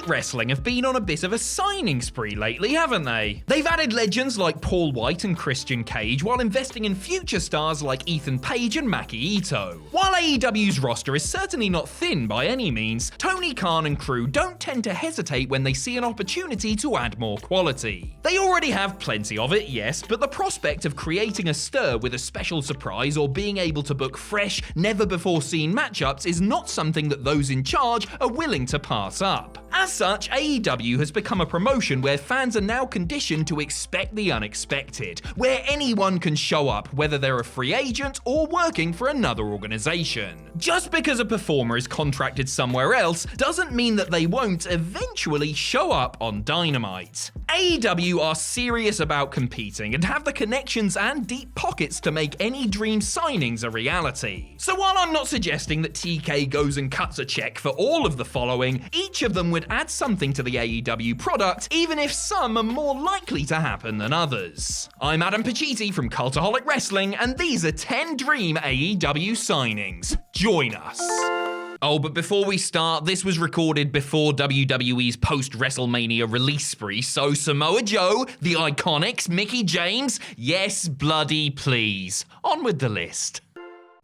Elite Wrestling have been on a bit of a signing spree lately, haven't they? They've added legends like Paul White and Christian Cage while investing in future stars like Ethan Page and Maki Ito. While AEW's roster is certainly not thin by any means, Tony Khan and crew don't tend to hesitate when they see an opportunity to add more quality. They already have plenty of it, yes, but the prospect of creating a stir with a special surprise or being able to book fresh, never-before-seen matchups is not something that those in charge are willing to pass up. As such, AEW has become a promotion where fans are now conditioned to expect the unexpected, where anyone can show up, whether they're a free agent or working for another organization. Just because a performer is contracted somewhere else doesn't mean that they won't eventually show up on Dynamite. AEW are serious about competing and have the connections and deep pockets to make any dream signings a reality. So while I'm not suggesting that TK goes and cuts a check for all of the following, each of them would add something to the AEW product, even if some are more likely to happen than others. I'm Adam Pacitti from Cultaholic Wrestling, and these are 10 Dream AEW signings. Join us. Oh, but before we start, this was recorded before WWE's post-WrestleMania release spree, so Samoa Joe, the Iconics, Mickie James, yes, bloody please. On with the list.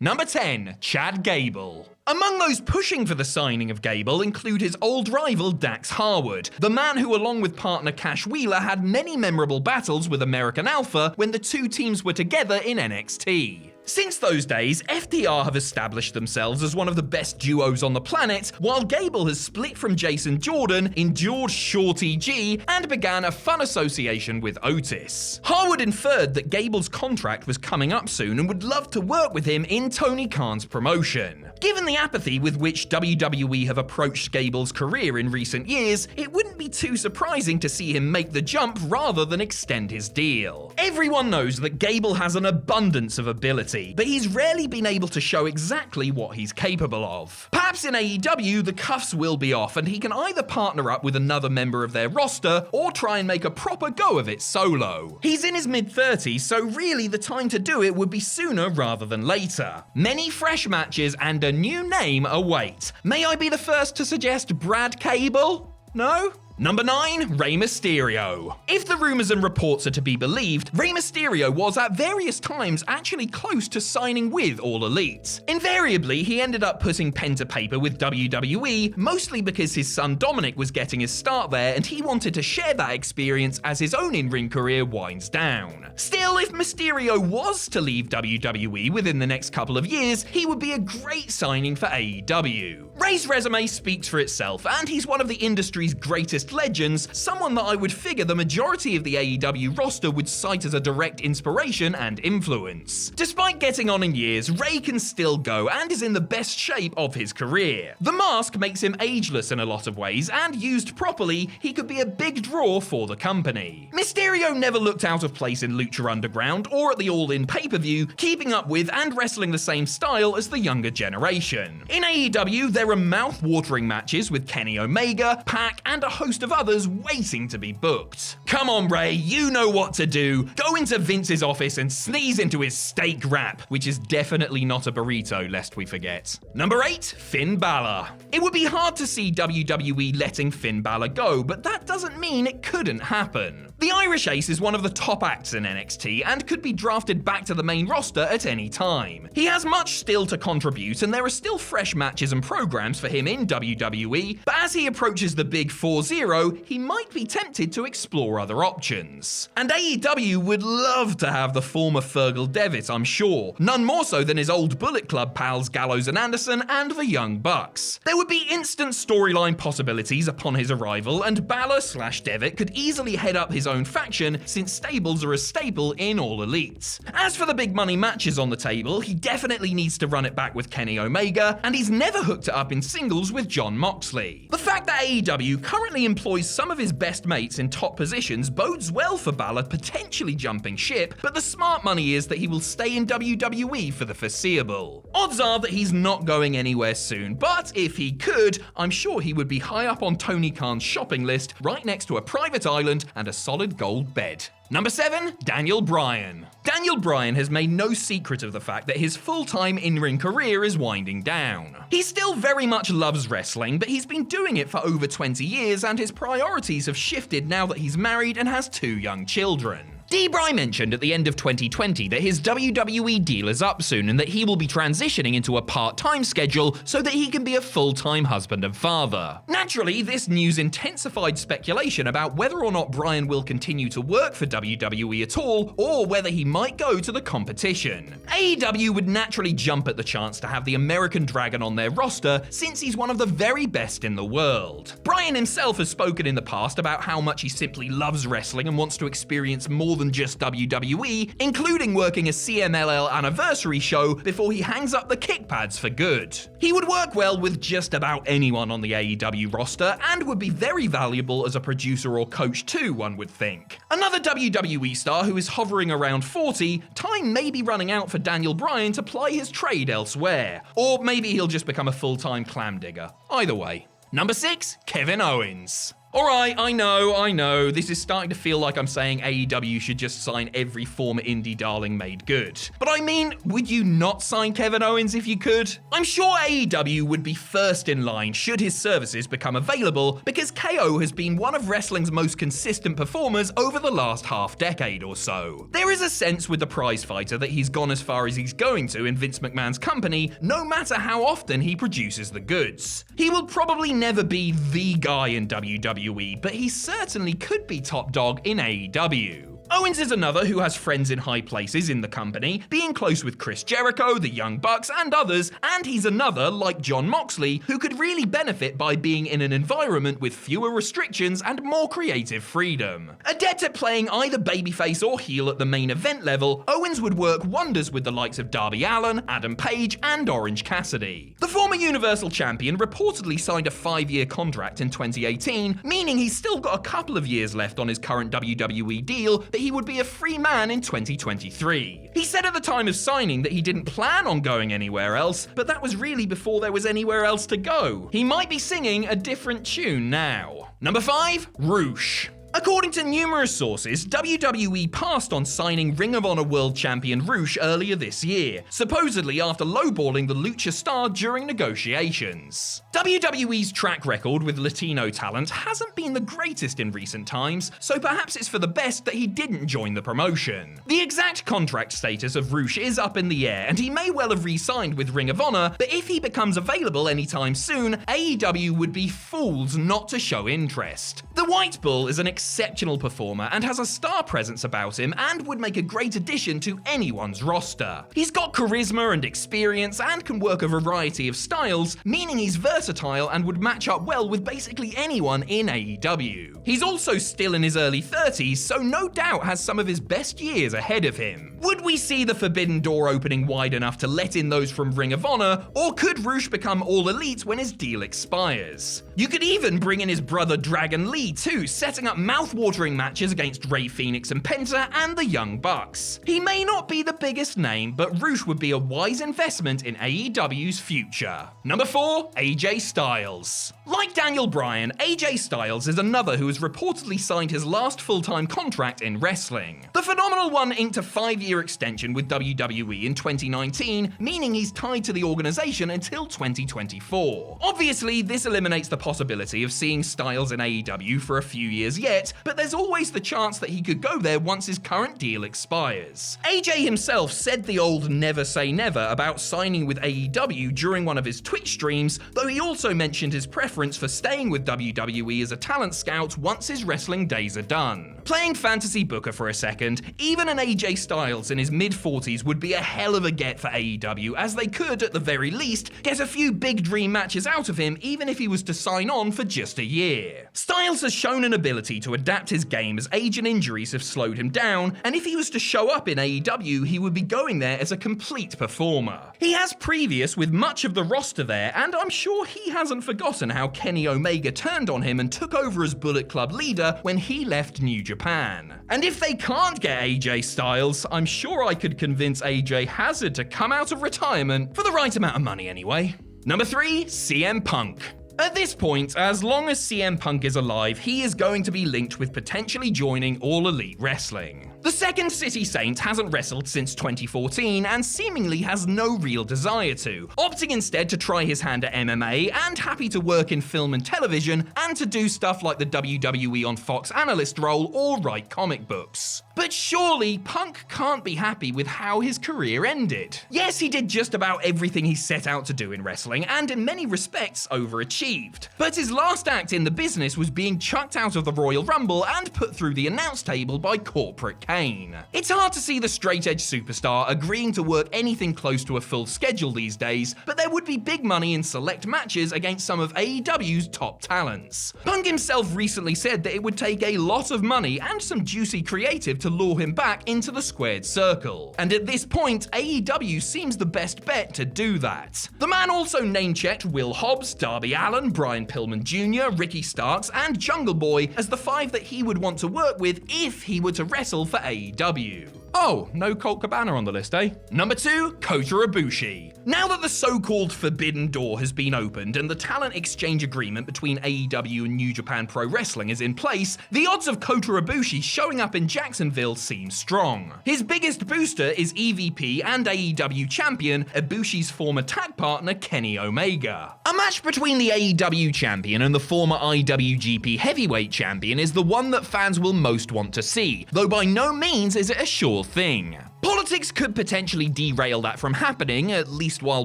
Number 10, Chad Gable. Among those pushing for the signing of Gable include his old rival Dax Harwood, the man who along with partner Cash Wheeler had many memorable battles with American Alpha when the two teams were together in NXT. Since those days, FTR have established themselves as one of the best duos on the planet, while Gable has split from Jason Jordan, endured Shorty G, and began a fun association with Otis. Harwood inferred that Gable's contract was coming up soon and would love to work with him in Tony Khan's promotion. Given the apathy with which WWE have approached Gable's career in recent years, it wouldn't be too surprising to see him make the jump rather than extend his deal. Everyone knows that Gable has an abundance of ability, but he's rarely been able to show exactly what he's capable of. Perhaps in AEW, the cuffs will be off and he can either partner up with another member of their roster or try and make a proper go of it solo. He's in his mid-30s, so really the time to do it would be sooner rather than later. Many fresh matches and a new name await. May I be the first to suggest Brad Cable? No? Number 9, Rey Mysterio. If the rumors and reports are to be believed, Rey Mysterio was at various times actually close to signing with All Elite. Invariably, he ended up putting pen to paper with WWE, mostly because his son Dominic was getting his start there and he wanted to share that experience as his own in-ring career winds down. Still, if Mysterio was to leave WWE within the next couple of years, he would be a great signing for AEW. Rey's resume speaks for itself, and he's one of the industry's greatest legends, someone that I would figure the majority of the AEW roster would cite as a direct inspiration and influence. Despite getting on in years, Rey can still go and is in the best shape of his career. The mask makes him ageless in a lot of ways, and used properly, he could be a big draw for the company. Mysterio never looked out of place in Lucha Underground or at the All In pay-per-view, keeping up with and wrestling the same style as the younger generation. In AEW, there are mouth-watering matches with Kenny Omega, Pac, and a host of others waiting to be booked. Come on, Rey, you know what to do. Go into Vince's office and sneeze into his steak wrap, which is definitely not a burrito, lest we forget. Number 8, Finn Balor. It would be hard to see WWE letting Finn Balor go, but that doesn't mean it couldn't happen. The Irish Ace is one of the top acts in NXT and could be drafted back to the main roster at any time. He has much still to contribute and there are still fresh matches and programs for him in WWE, but as he approaches the big 4-0, he might be tempted to explore other options. And AEW would love to have the former Fergal Devitt, I'm sure, none more so than his old Bullet Club pals Gallows and Anderson and the Young Bucks. There would be instant storyline possibilities upon his arrival, and Balor/Devitt could easily head up his own faction since stables are a staple in All Elite. As for the big money matches on the table, he definitely needs to run it back with Kenny Omega, and he's never hooked it up in singles with Jon Moxley. The fact that AEW currently employs some of his best mates in top positions bodes well for Balor potentially jumping ship, but the smart money is that he will stay in WWE for the foreseeable. Odds are that he's not going anywhere soon, but if he could, I'm sure he would be high up on Tony Khan's shopping list, right next to a private island and a solid gold bed. Number 7, Daniel Bryan. Daniel Bryan has made no secret of the fact that his full-time in-ring career is winding down. He still very much loves wrestling, but he's been doing it for over 20 years and his priorities have shifted now that he's married and has 2 young children. D-Bry mentioned at the end of 2020 that his WWE deal is up soon and that he will be transitioning into a part-time schedule so that he can be a full-time husband and father. Naturally, this news intensified speculation about whether or not Bryan will continue to work for WWE at all, or whether he might go to the competition. AEW would naturally jump at the chance to have the American Dragon on their roster since he's one of the very best in the world. Bryan himself has spoken in the past about how much he simply loves wrestling and wants to experience more than just WWE, including working a CMLL anniversary show before he hangs up the kick pads for good. He would work well with just about anyone on the AEW roster and would be very valuable as a producer or coach too, one would think. Another WWE star who is hovering around 40, time may be running out for Daniel Bryan to ply his trade elsewhere. Or maybe he'll just become a full-time clam digger. Either way. Number 6, Kevin Owens. Alright, I know, this is starting to feel like I'm saying AEW should just sign every former indie darling made good. But I mean, would you not sign Kevin Owens if you could? I'm sure AEW would be first in line should his services become available, because KO has been one of wrestling's most consistent performers over the last half-decade or so. There is a sense with the prize fighter that he's gone as far as he's going to in Vince McMahon's company, no matter how often he produces the goods. He will probably never be the guy in WWE, but he certainly could be top dog in AEW. Owens is another who has friends in high places in the company, being close with Chris Jericho, the Young Bucks, and others, and he's another, like Jon Moxley, who could really benefit by being in an environment with fewer restrictions and more creative freedom. Adept at playing either babyface or heel at the main event level, Owens would work wonders with the likes of Darby Allin, Adam Page, and Orange Cassidy. The former Universal Champion reportedly signed a 5-year contract in 2018, meaning he's still got a couple of years left on his current WWE deal, but he would be a free man in 2023. He said at the time of signing that he didn't plan on going anywhere else, but that was really before there was anywhere else to go. He might be singing a different tune now. Number 5, Roosh. According to numerous sources, WWE passed on signing Ring of Honor World Champion Roosh earlier this year, supposedly after lowballing the Lucha star during negotiations. WWE's track record with Latino talent hasn't been the greatest in recent times, so perhaps it's for the best that he didn't join the promotion. The exact contract status of Roosh is up in the air, and he may well have re-signed with Ring of Honor, but if he becomes available anytime soon, AEW would be fools not to show interest. The White Bull is an exceptional performer and has a star presence about him and would make a great addition to anyone's roster. He's got charisma and experience and can work a variety of styles, meaning he's versatile and would match up well with basically anyone in AEW. He's also still in his early 30s, so no doubt has some of his best years ahead of him. Would we see the forbidden door opening wide enough to let in those from Ring of Honor, or could Roosh become all elite when his deal expires? You could even bring in his brother Dragon Lee too, setting up mouth-watering matches against Rey Fenix and Penta and the Young Bucks. He may not be the biggest name, but Roosh would be a wise investment in AEW's future. Number 4, AJ Styles. Like Daniel Bryan, AJ Styles is another who has reportedly signed his last full-time contract in wrestling. The Phenomenal One inked a 5-year extension with WWE in 2019, meaning he's tied to the organization until 2024. Obviously, this eliminates the possibility of seeing Styles in AEW for a few years yet, but there's always the chance that he could go there once his current deal expires. AJ himself said the old never say never about signing with AEW during one of his Twitch streams, though he also mentioned his preference for staying with WWE as a talent scout once his wrestling days are done. Playing fantasy booker for a second, even an AJ Styles in his mid-40s would be a hell of a get for AEW, as they could, at the very least, get a few big dream matches out of him even if he was to sign on for just a year. Styles has shown an ability to adapt his game as age and injuries have slowed him down, and if he was to show up in AEW, he would be going there as a complete performer. He has previous with much of the roster there, and I'm sure he hasn't forgotten how Kenny Omega turned on him and took over as Bullet Club leader when he left New Japan. And if they can't get AJ Styles, I'm sure I could convince AJ Hazard to come out of retirement, for the right amount of money anyway. Number 3, CM Punk. At this point, as long as CM Punk is alive, he is going to be linked with potentially joining All Elite Wrestling. The Second City Saint hasn't wrestled since 2014 and seemingly has no real desire to, opting instead to try his hand at MMA and happy to work in film and television and to do stuff like the WWE on Fox analyst role or write comic books. But surely Punk can't be happy with how his career ended. Yes, he did just about everything he set out to do in wrestling and in many respects overachieved. But his last act in the business was being chucked out of the Royal Rumble and put through the announce table by corporate Kane. It's hard to see the straight-edge superstar agreeing to work anything close to a full schedule these days, but there would be big money in select matches against some of AEW's top talents. Punk himself recently said that it would take a lot of money and some juicy creative to lure him back into the squared circle. And at this point, AEW seems the best bet to do that. The man also name-checked Will Hobbs, Darby Allin, Brian Pillman Jr., Ricky Starks, and Jungle Boy as the 5 that he would want to work with if he were to wrestle for AEW. Oh, no Colt Cabana on the list, eh? Number 2, Kota Ibushi. Now that the so-called Forbidden Door has been opened and the talent exchange agreement between AEW and New Japan Pro Wrestling is in place, the odds of Kota Ibushi showing up in Jacksonville seem strong. His biggest booster is EVP and AEW champion, Ibushi's former tag partner Kenny Omega. A match between the AEW champion and the former IWGP heavyweight champion is the one that fans will most want to see, though by no means is it a sure thing. Politics could potentially derail that from happening, at least while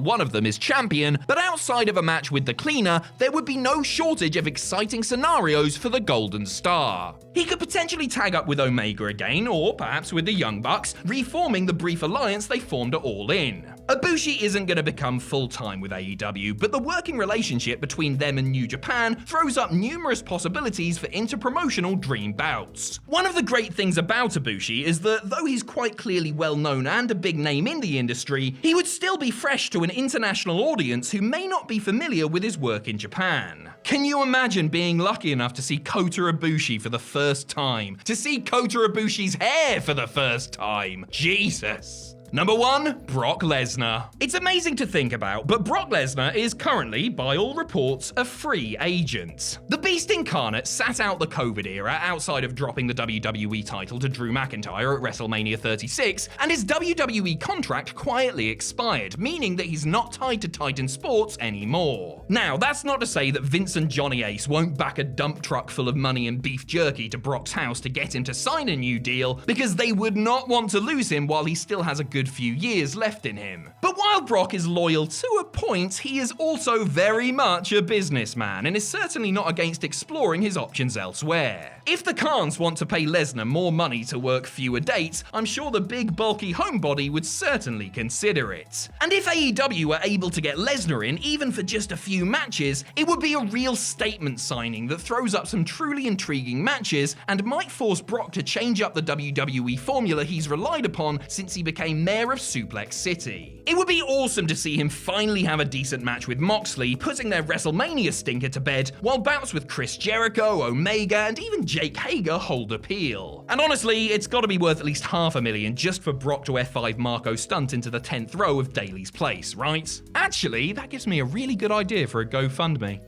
one of them is champion, but outside of a match with the cleaner, there would be no shortage of exciting scenarios for the Golden Star. He could potentially tag up with Omega again, or perhaps with the Young Bucks, reforming the brief alliance they formed at All In. Ibushi isn't going to become full-time with AEW, but the working relationship between them and New Japan throws up numerous possibilities for interpromotional dream bouts. One of the great things about Ibushi is that though he's quite clearly well-known and a big name in the industry, he would still be fresh to an international audience who may not be familiar with his work in Japan. Can you imagine being lucky enough to see Kota Ibushi for the first time? To see Kota Ibushi's hair for the first time? Jesus! Number 1, Brock Lesnar. It's amazing to think about, but Brock Lesnar is currently, by all reports, a free agent. The Beast Incarnate sat out the COVID era outside of dropping the WWE title to Drew McIntyre at WrestleMania 36, and his WWE contract quietly expired, meaning that he's not tied to Titan Sports anymore. Now, that's not to say that Vince and Johnny Ace won't back a dump truck full of money and beef jerky to Brock's house to get him to sign a new deal, because they would not want to lose him while he still has a good few years left in him. But while Brock is loyal to a point, he is also very much a businessman and is certainly not against exploring his options elsewhere. If the Khans want to pay Lesnar more money to work fewer dates, I'm sure the big bulky homebody would certainly consider it. And if AEW were able to get Lesnar in even for just a few matches, it would be a real statement signing that throws up some truly intriguing matches and might force Brock to change up the WWE formula he's relied upon since he became mayor of Suplex City. It would be awesome to see him finally have a decent match with Moxley, putting their WrestleMania stinker to bed, while bouts with Chris Jericho, Omega, and even Jake Hager hold appeal. And honestly, it's gotta be worth at least $500,000 just for Brock to F5 Marco Stunt into the 10th row of Daly's Place, right? Actually, that gives me a really good idea for a GoFundMe.